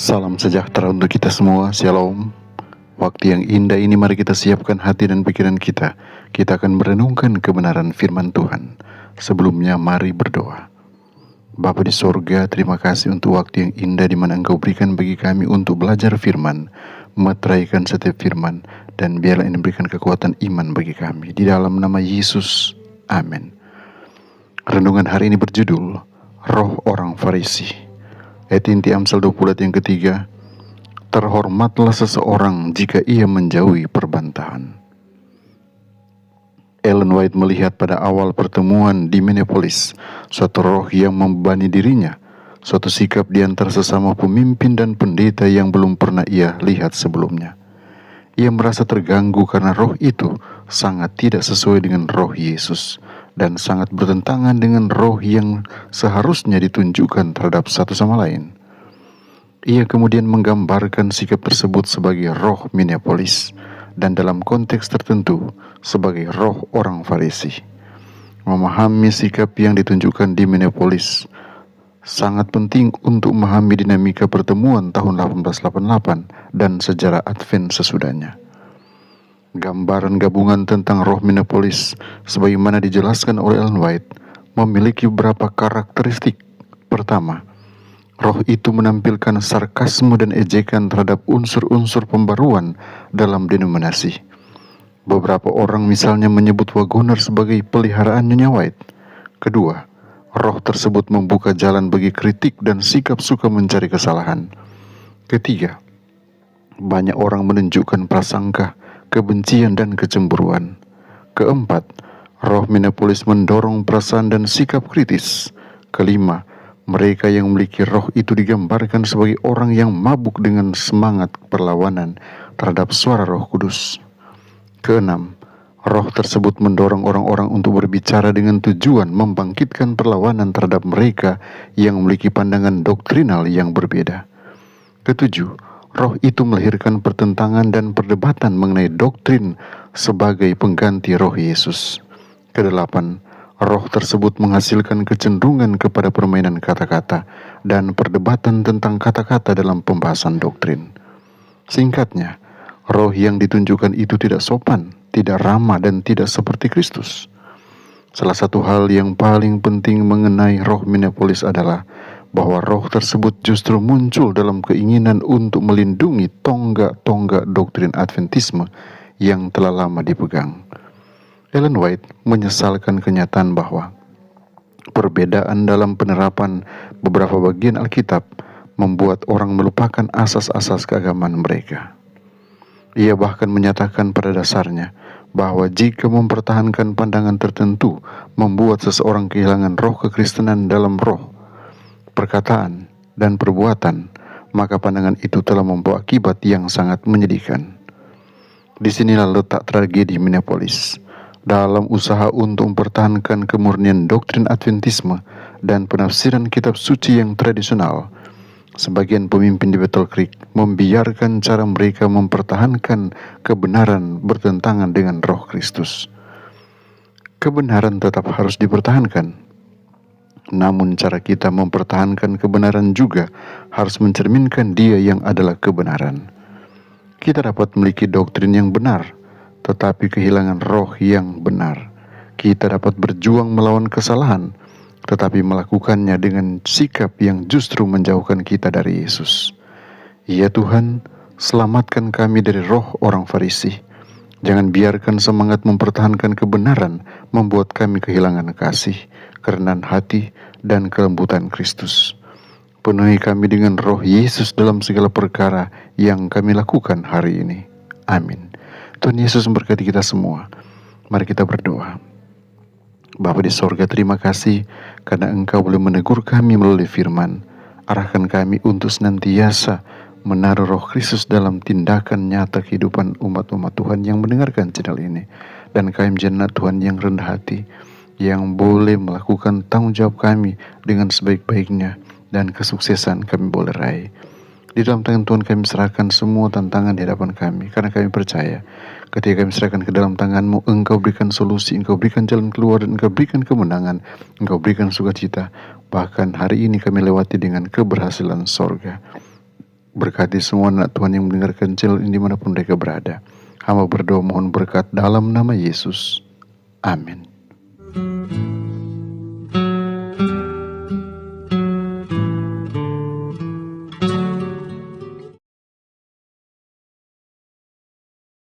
Salam sejahtera untuk kita semua, Shalom. Waktu yang indah ini mari kita siapkan hati dan pikiran kita. Kita akan merenungkan kebenaran firman Tuhan. Sebelumnya mari berdoa. Bapa di sorga, terima kasih untuk waktu yang indah di mana Engkau berikan bagi kami untuk belajar firman, meteraikan setiap firman, dan biarlah ini berikan kekuatan iman bagi kami. Di dalam nama Yesus, amin. Renungan hari ini berjudul Roh Orang Farisi. Ayat inti Amsal 20 ayat yang ketiga, terhormatlah seseorang jika ia menjauhi perbantahan. Ellen White melihat pada awal pertemuan di Minneapolis suatu roh yang membebani dirinya, suatu sikap di antara sesama pemimpin dan pendeta yang belum pernah ia lihat sebelumnya. Ia merasa terganggu karena roh itu sangat tidak sesuai dengan roh Yesus dan sangat bertentangan dengan roh yang seharusnya ditunjukkan terhadap satu sama lain. Ia kemudian menggambarkan sikap tersebut sebagai roh Minneapolis dan dalam konteks tertentu sebagai roh orang Farisi. Memahami sikap yang ditunjukkan di Minneapolis sangat penting untuk memahami dinamika pertemuan tahun 1888 dan sejarah Advent sesudahnya. Gambaran gabungan tentang roh Minneapolis sebagaimana dijelaskan oleh Ellen White memiliki beberapa karakteristik. Pertama, roh itu menampilkan sarkasme dan ejekan terhadap unsur-unsur pembaruan dalam denominasi. Beberapa orang misalnya menyebut Wagoner sebagai peliharaan Nyonya White. Kedua, roh tersebut membuka jalan bagi kritik dan sikap suka mencari kesalahan. Ketiga, banyak orang menunjukkan prasangka, kebencian dan kecemburuan. Keempat, roh Minneapolis mendorong perasaan dan sikap kritis. Kelima, mereka yang memiliki roh itu digambarkan sebagai orang yang mabuk dengan semangat perlawanan terhadap suara Roh Kudus. Keenam, roh tersebut mendorong orang-orang untuk berbicara dengan tujuan membangkitkan perlawanan terhadap mereka yang memiliki pandangan doktrinal yang berbeda. Ketujuh, roh itu melahirkan pertentangan dan perdebatan mengenai doktrin sebagai pengganti roh Yesus. Kedelapan, roh tersebut menghasilkan kecenderungan kepada permainan kata-kata dan perdebatan tentang kata-kata dalam pembahasan doktrin. Singkatnya, roh yang ditunjukkan itu tidak sopan, tidak ramah, dan tidak seperti Kristus. Salah satu hal yang paling penting mengenai roh Minneapolis adalah bahwa roh tersebut justru muncul dalam keinginan untuk melindungi tonggak-tonggak doktrin Adventisme yang telah lama dipegang. Ellen White menyesalkan kenyataan bahwa perbedaan dalam penerapan beberapa bagian Alkitab membuat orang melupakan asas-asas keagamaan mereka. Ia bahkan menyatakan pada dasarnya bahwa jika mempertahankan pandangan tertentu membuat seseorang kehilangan roh kekristenan dalam roh, perkataan, dan perbuatan, maka pandangan itu telah membawa akibat yang sangat menyedihkan. Disinilah letak tragedi Minneapolis. Dalam usaha untuk mempertahankan kemurnian doktrin Adventisme dan penafsiran kitab suci yang tradisional, sebagian pemimpin di Battle Creek membiarkan cara mereka mempertahankan kebenaran bertentangan dengan roh Kristus. Kebenaran tetap harus dipertahankan, namun cara kita mempertahankan kebenaran juga harus mencerminkan Dia yang adalah kebenaran. Kita dapat memiliki doktrin yang benar, tetapi kehilangan roh yang benar. Kita dapat berjuang melawan kesalahan, tetapi melakukannya dengan sikap yang justru menjauhkan kita dari Yesus. Ya Tuhan, selamatkan kami dari roh orang Farisi. Jangan biarkan semangat mempertahankan kebenaran membuat kami kehilangan kasih, kerendahan hati, dan kelembutan Kristus. Penuhi kami dengan roh Yesus dalam segala perkara yang kami lakukan hari ini. Amin. Tuhan Yesus memberkati kita semua. Mari kita berdoa. Bapa di sorga, terima kasih karena Engkau boleh menegur kami melalui firman. Arahkan kami untuk senantiasa menaruh roh Kristus dalam tindakan nyata kehidupan umat-umat Tuhan yang mendengarkan channel ini. Dan kami menjadi Tuhan yang rendah hati, yang boleh melakukan tanggung jawab kami dengan sebaik-baiknya, dan kesuksesan kami boleh raih. Di dalam tangan Tuhan kami serahkan semua tantangan di hadapan kami, karena kami percaya ketika kami serahkan ke dalam tangan-Mu, Engkau berikan solusi, Engkau berikan jalan keluar, dan Engkau berikan kemenangan, Engkau berikan sukacita. Bahkan hari ini kami lewati dengan keberhasilan sorga. Berkati semua anak Tuhan yang mendengarkan channel ini dimanapun mereka berada. Hamba berdoa mohon berkat dalam nama Yesus. Amin.